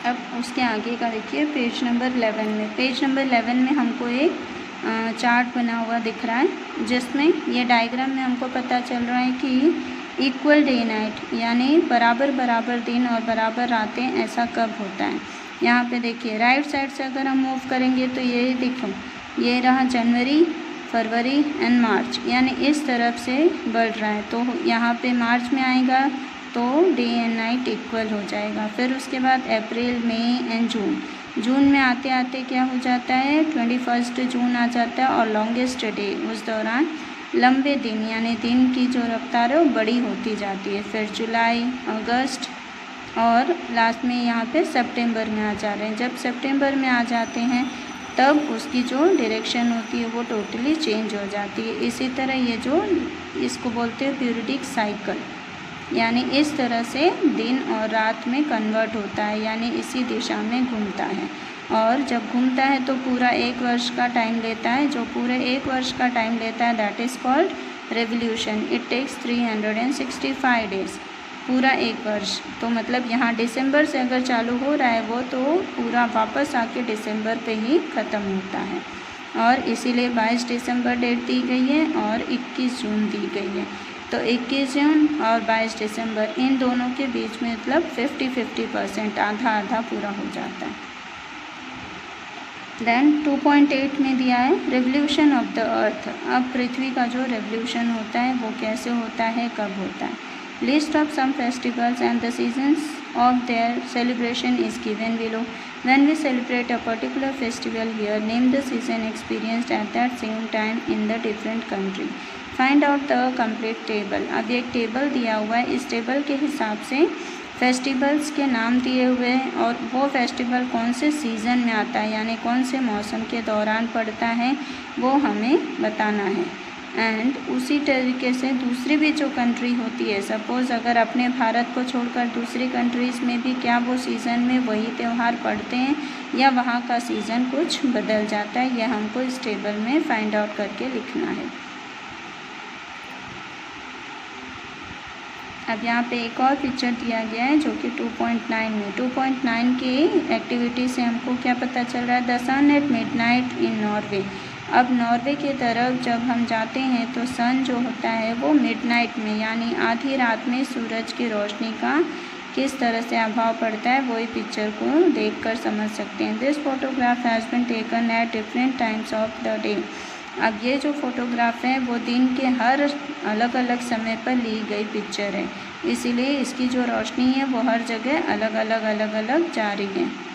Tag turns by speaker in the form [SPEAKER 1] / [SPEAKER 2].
[SPEAKER 1] अब उसके आगे का देखिए पेज नंबर 11 में। पेज नंबर 11 में हमको एक चार्ट बना हुआ दिख रहा है, जिसमें ये डायग्राम में हमको पता चल रहा है कि इक्वल डे नाइट यानी बराबर बराबर दिन और बराबर रातें ऐसा कब होता है। यहाँ पे देखिए राइट साइड से अगर हम मूव करेंगे तो ये देखो, ये रहा जनवरी, फरवरी एंड मार्च, यानी इस तरफ से बढ़ रहा है। तो यहाँ पे मार्च में आएगा तो डे एंड नाइट इक्वल हो जाएगा। फिर उसके बाद अप्रैल, मई एंड जून। जून में आते आते क्या हो जाता है, 21 जून आ जाता है और लॉन्गेस्ट डे, उस दौरान लंबे दिन यानी दिन की जो रफ्तार है वो बड़ी होती जाती है। फिर जुलाई, अगस्त और लास्ट में यहाँ पे सितंबर में आ जा रहे हैं। जब सितंबर में आ जाते हैं तब उसकी जो डायरेक्शन होती है वो टोटली चेंज हो जाती है। इसी तरह ये जो इसको बोलते हैं पीरियडिक साइकिल, यानी इस तरह से दिन और रात में कन्वर्ट होता है, यानी इसी दिशा में घूमता है। और जब घूमता है तो पूरा 1 वर्ष का टाइम लेता है। जो पूरे 1 वर्ष का टाइम लेता है that is called revolution. It takes 365 days, पूरा 1 वर्ष। तो मतलब यहाँ दिसंबर से अगर चालू हो रहा है वो, तो पूरा वापस आके दिसंबर पे ही ख़त्म होता है। और इसीलिए 22 दिसंबर डेट दी गई है और 21 जून दी गई है। तो 21 जून और 22 दिसंबर इन दोनों के बीच में मतलब 50-50%, आधा आधा पूरा हो जाता है। देन 2.8 में दिया है रेवोल्यूशन ऑफ द अर्थ। अब पृथ्वी का जो रेवोल्यूशन होता है वो कैसे होता है, कब होता है। List of some festivals and the seasons of their celebration is given below. When we celebrate a particular festival here, name the season experienced at that same time in the different country. Find out the complete table. अब एक table दिया हुआ है, इस table के हिसाब से festivals के नाम दिए हुए हैं और वो फेस्टिवल कौन से सीज़न में आता है यानी कौन से मौसम के दौरान पड़ता है वो हमें बताना है। एंड उसी तरीके से दूसरी भी जो कंट्री होती है, सपोज़ अगर अपने भारत को छोड़कर दूसरी कंट्रीज़ में भी क्या वो सीज़न में वही त्यौहार पड़ते हैं या वहाँ का सीज़न कुछ बदल जाता है, यह हमको इस टेबल में फाइंड आउट करके लिखना है। अब यहाँ पे एक और पिक्चर दिया गया है जो कि 2.9 में 2.9 की एक्टिविटी से हमको क्या पता चल रहा है, the sun at midnight in Norway. अब नॉर्वे की तरफ जब हम जाते हैं तो सन जो होता है वो मिडनाइट में यानी आधी रात में सूरज की रोशनी का किस तरह से अभाव पड़ता है वही पिक्चर को देखकर समझ सकते हैं। This photograph has been taken at different times of the day. अब ये जो फोटोग्राफ है वो दिन के हर अलग अलग समय पर ली गई पिक्चर है, इसीलिए इसकी जो रोशनी है वो हर जगह अलग अलग जा रही है।